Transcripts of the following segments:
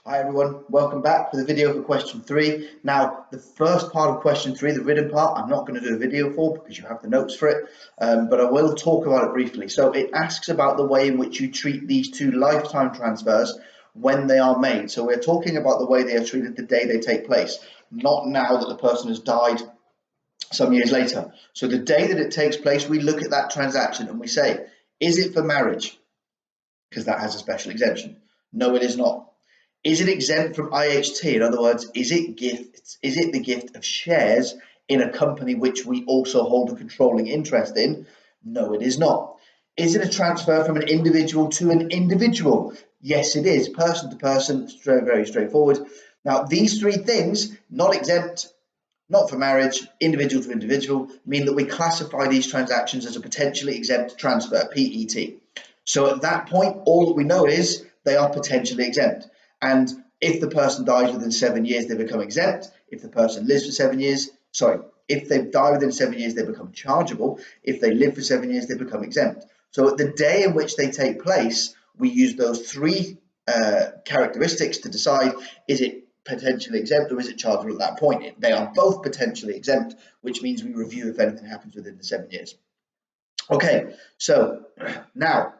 Hi everyone, welcome back for the video for question 3. Now, the first part of question 3, the written part, I'm not going to do a video for because you have the notes for it, but I will talk about it briefly. So it asks about the way in which you treat these two lifetime transfers when they are made. So we're talking about the way they are treated the day they take place, not now that the person has died some years later. So the day that it takes place, we look at that transaction and we say, is it for marriage? Because that has a special exemption. No, it is not. Is it exempt from IHT? In other words, is it the gift of shares in a company which we also hold a controlling interest in? No, it is not. Is it a transfer from an individual to an individual? Yes, it is. Person to person, very straightforward. Now, these three things, not exempt, not for marriage, individual to individual, mean that we classify these transactions as a potentially exempt transfer, PET. So at that point, all that we know is they are potentially exempt. And if the person dies within 7 years, they become exempt. If the person lives for 7 years, if they die within 7 years, they become chargeable. If they live for 7 years, they become exempt. So at the day in which they take place, we use those three characteristics to decide, is it potentially exempt or is it chargeable at that point? They are both potentially exempt, which means we review if anything happens within the 7 years. Okay, so now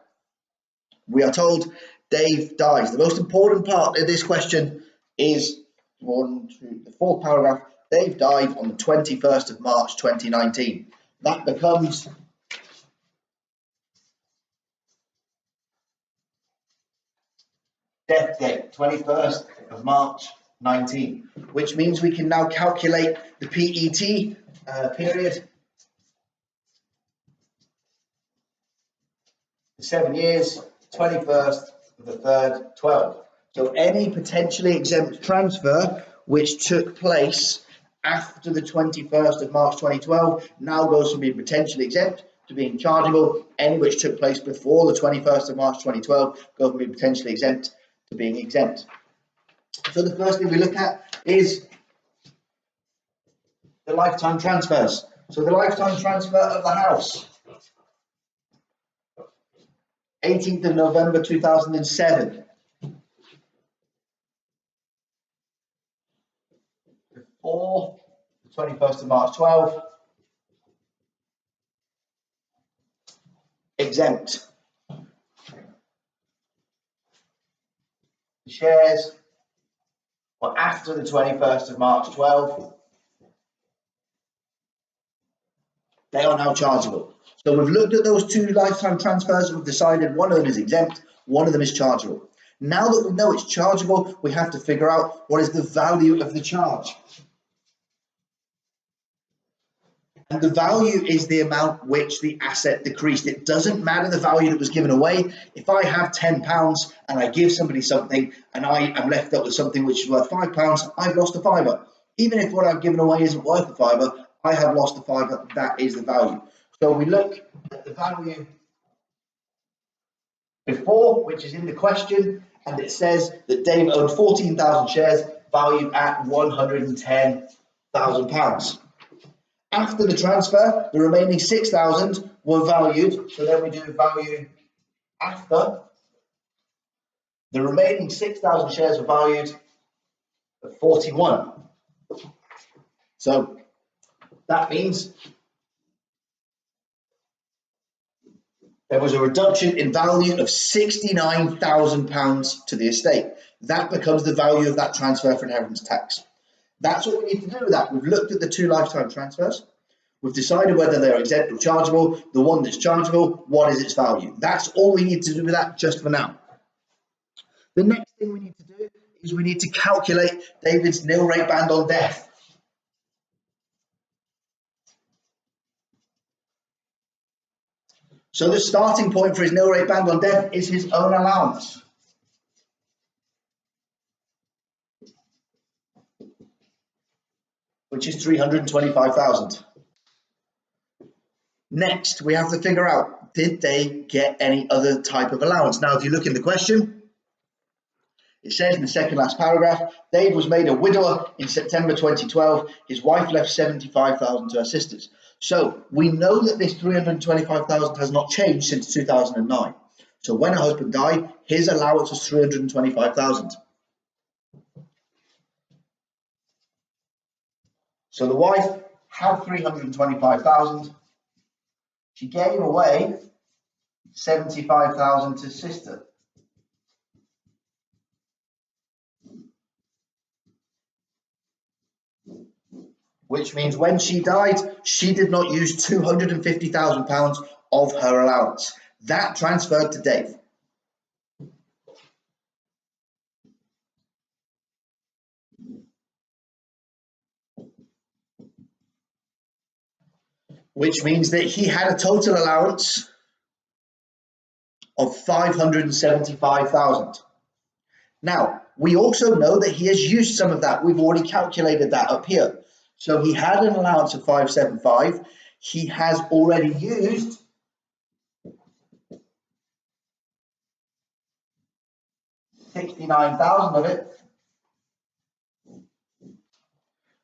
we are told Dave dies. The most important part of this question is the fourth paragraph. Dave died on the 21st of March 2019. That becomes death date, 21st of March 19, which means we can now calculate the PET period. 7 years, 21st of the 3rd, 12. So any potentially exempt transfer which took place after the 21st of March 2012 now goes from being potentially exempt to being chargeable. Any which took place before the 21st of March 2012 goes from being potentially exempt to being exempt. So the first thing we look at is the lifetime transfers. So the lifetime transfer of the house. 18th of November 2007. Before the 21st of March 12. Exempt. The shares were after the 21st of March 12. They are now chargeable. So we've looked at those two lifetime transfers and we've decided one of them is exempt, one of them is chargeable. Now that we know it's chargeable, we have to figure out what is the value of the charge. And the value is the amount which the asset decreased. It doesn't matter the value that was given away. If I have £10 and I give somebody something and I am left up with something which is worth £5, I've lost a fiver. Even if what I've given away isn't worth a fiver, I have lost a fiver. That is the value. So we look at the value before, which is in the question, and it says that Dave owned 14,000 shares valued at £110,000. After the transfer, the remaining 6,000 were valued. So then we do value after. The remaining 6,000 shares were valued at 41. So that means there was a reduction in value of £69,000 to the estate. That becomes the value of that transfer for inheritance tax. That's what we need to do with that. We've looked at the two lifetime transfers. We've decided whether they're exempt or chargeable. The one that's chargeable, what is its value? That's all we need to do with that just for now. The next thing we need to do is we need to calculate David's nil rate band on death. So the starting point for his nil rate band on death is his own allowance. Which is 325,000. Next, we have to figure out, did they get any other type of allowance? Now, if you look in the question, it says in the second last paragraph, Dave was made a widower in September 2012. His wife left 75,000 to her sisters. So we know that this 325,000 has not changed since 2009. So when her husband died, his allowance was 325,000. So the wife had 325,000. She gave away 75,000 to sister. Which means when she died, she did not use £250,000 of her allowance. That transferred to Dave. Which means that he had a total allowance of 575,000. Now, we also know that he has used some of that. We've already calculated that up here. So he had an allowance of 575. He has already used 69,000 of it.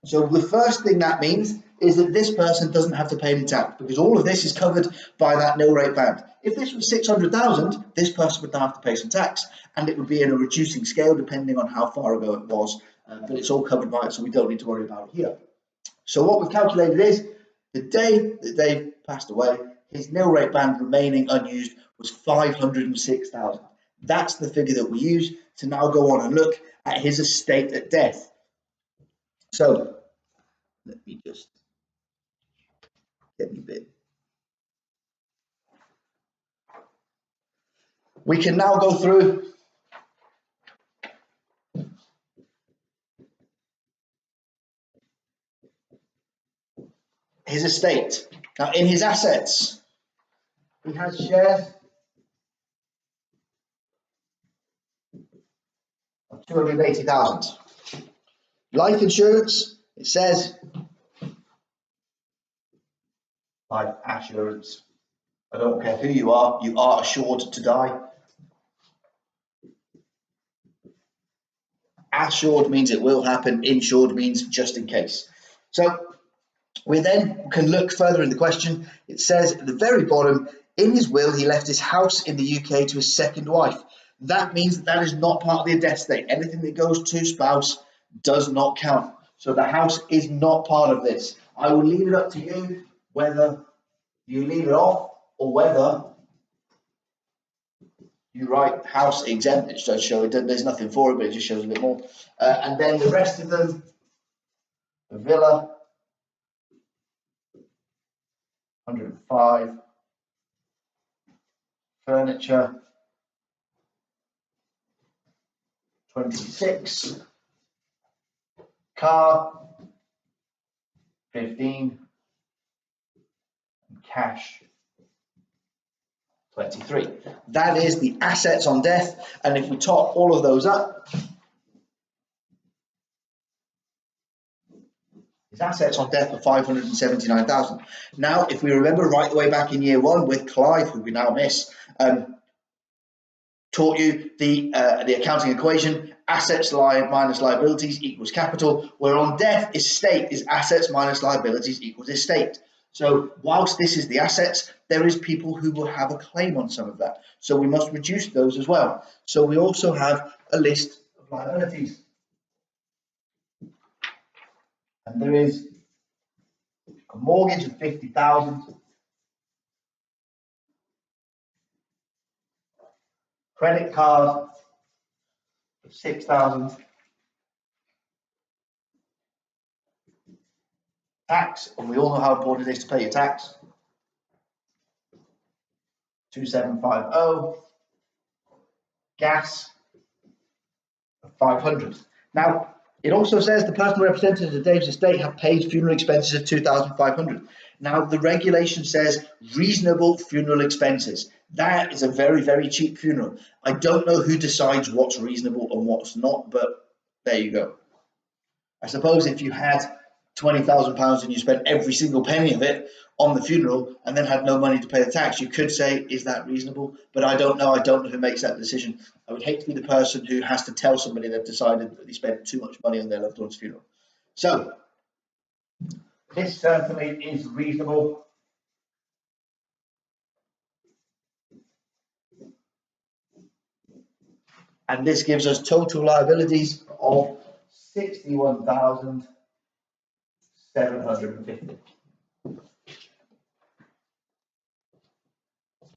So the first thing that means is that this person doesn't have to pay any tax, because all of this is covered by that nil rate band. If this was 600,000, this person would now have to pay some tax, and it would be in a reducing scale depending on how far ago it was, but it's all covered by it, so we don't need to worry about it here. So what we've calculated is the day that Dave passed away, his nil rate band remaining unused was 506,000. That's the figure that we use to now go on and look at his estate at death. So let me just get me a bit. We can now go through his estate. Now, in his assets, he has shares of 280,000. Life insurance, it says life assurance. I don't care who you are assured to die. Assured means it will happen, insured means just in case. So we then can look further in the question. It says at the very bottom, in his will, he left his house in the UK to his second wife. That means that is not part of the death estate. Anything that goes to spouse does not count. So the house is not part of this. I will leave it up to you whether you leave it off or whether you write house exempt. It does show it. There's nothing for it, but it just shows a bit more. And then the rest of them, the villa, 105, furniture, 26, car, 15, and cash, 23. That is the assets on death, and if we top all of those up, his assets on death are 579,000. Now, if we remember right the way back in year one with Clive, who we now miss, taught you the accounting equation: assets minus liabilities equals capital, where on death, estate is assets minus liabilities equals estate. So whilst this is the assets, there is people who will have a claim on some of that. So we must reduce those as well. So we also have a list of liabilities. And there is a mortgage of 50,000, credit card of 6,000, tax, and we all know how important it is to pay your tax, 2750, gas of 500. Now, it also says the personal representatives of Dave's estate have paid funeral expenses of 2,500. Now, the regulation says reasonable funeral expenses. That is a very, very cheap funeral. I don't know who decides what's reasonable and what's not, but there you go. I suppose if you had £20,000 and you spent every single penny of it on the funeral and then had no money to pay the tax, you could say, is that reasonable? But I don't know. I don't know who makes that decision. I would hate to be the person who has to tell somebody they've decided that they spent too much money on their loved one's funeral. So this certainly is reasonable. And this gives us total liabilities of 61,700. 750.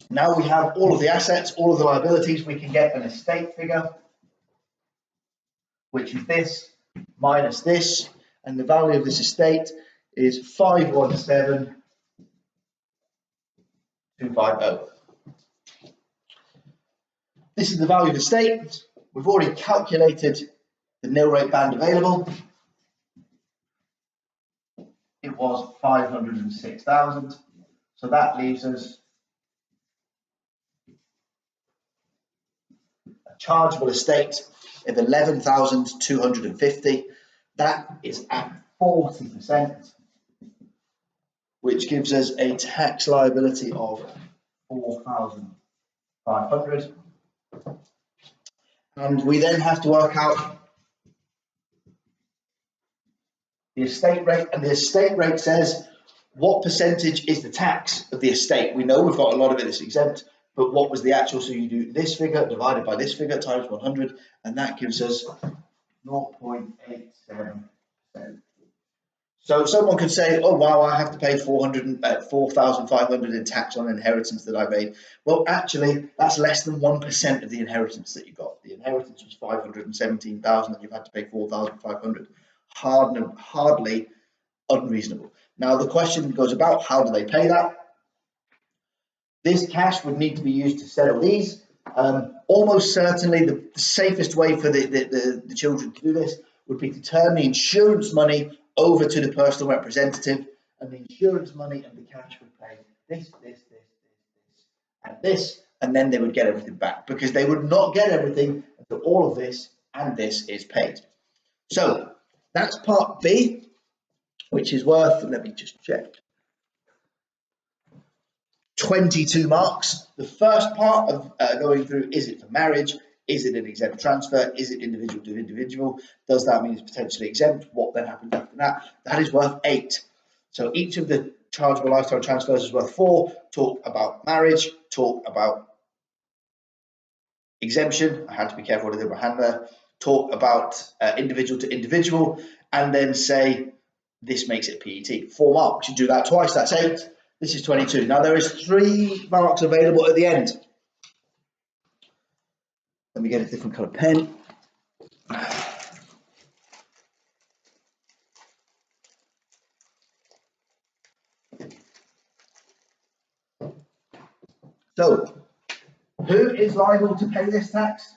Now we have all of the assets, all of the liabilities, we can get an estate figure, which is this minus this, and the value of this estate is 517,250. This is the value of the estate. We've already calculated the nil rate band available. It was 506,000, so that leaves us a chargeable estate of 11,250. That is at 40%, which gives us a tax liability of 4,500. And we then have to work out the estate rate, and the estate rate says what percentage is the tax of the estate. We know we've got a lot of it that's exempt, but what was the actual? So you do this figure divided by this figure times 100, and that gives us 0.87%. So someone could say, oh wow, I have to pay 4,500 in tax on inheritance that I made. Well, actually, that's less than 1% of the inheritance that you got. The inheritance was 517,000, and you've had to pay 4,500. Hardly unreasonable. Now the question goes about, how do they pay that? This cash would need to be used to settle these. Almost certainly the safest way for the children to do this would be to turn the insurance money over to the personal representative, and the insurance money and the cash would pay this, and this, and then they would get everything back, because they would not get everything until all of this and this is paid. So that's part B, which is worth, let me just check, 22 marks. The first part of going through, is it for marriage? Is it an exempt transfer? Is it individual to individual? Does that mean it's potentially exempt? What then happens after that? That is worth 8. So each of the chargeable lifetime transfers is worth 4. Talk about marriage, talk about exemption. I had to be careful what I did with my hand there. Talk about individual to individual, and then say this makes it PET. 4 marks. You do that twice, that's 8. This is 22. Now there is 3 marks available at the end. Let me get a different colour pen. So, who is liable to pay this tax?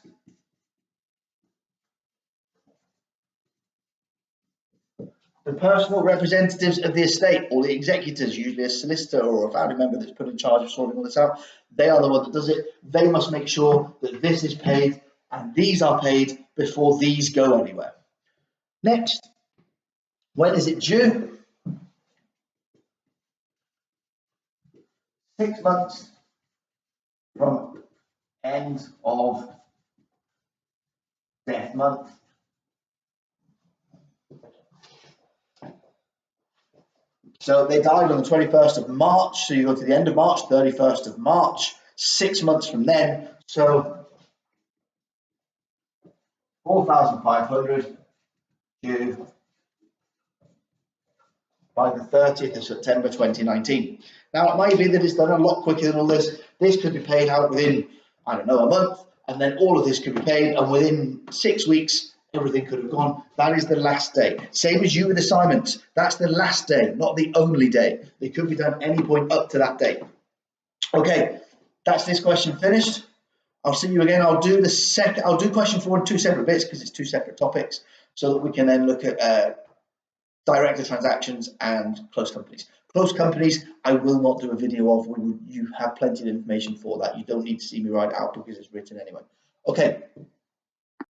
The personal representatives of the estate, or the executors, usually a solicitor or a family member that's put in charge of sorting all this out. They are the one that does it. They must make sure that this is paid and these are paid before these go anywhere. Next, when is it due? 6 months from end of death month. So they died on the 21st of March, so you go to the end of March, 31st of March, 6 months from then, so 4,500 due by the 30th of September 2019. Now it might be that it's done a lot quicker than all this. This could be paid out within, I don't know, a month, and then all of this could be paid, and within 6 weeks, everything could have gone. That is the last day. Same as you with assignments. That's the last day, not the only day. They could be done any point up to that date. Okay, that's this question finished. I'll see you again. I'll do question 4 in 2 separate bits because it's 2 separate topics, so that we can then look at director transactions and close companies. Close companies, I will not do a video of. You have plenty of information for that. You don't need to see me write it out because it's written anyway. Okay.